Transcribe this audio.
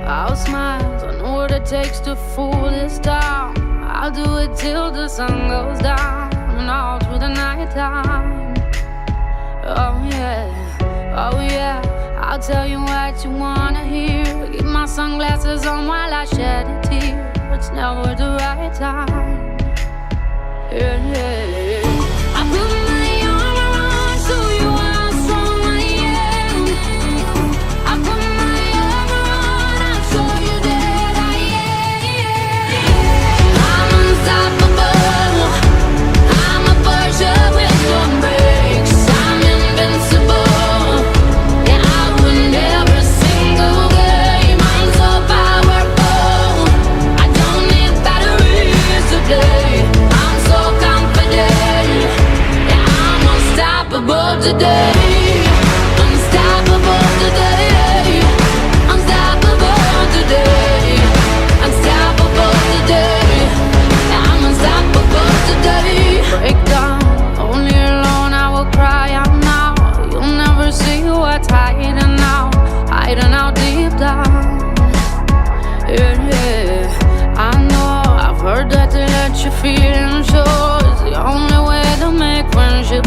I'll smile, I know what it takes to fool this town. I'll do it till the sun goes down and all through the night time. Oh yeah, I'll tell you what you wanna hear. Keep my sunglasses on while I shed a tear. It's never the right time. Yeah. I put my arm around so you are strong, I am. I put my arm around, I'll show you that I am. I'm unstoppable. I'm a Porsche with no brakes. I'm invincible. Yeah, I win every single game. I'm so powerful. I don't need batteries to play. I'm so confident. Yeah, I'm unstoppable today. Unstoppable today. Unstoppable today. Unstoppable today. Yeah, I'm unstoppable today. Break down, only alone I will cry out now. You'll never see what's hiding out deep down. Yeah, I know, I've heard that to let you feel and show is the only way to make friendship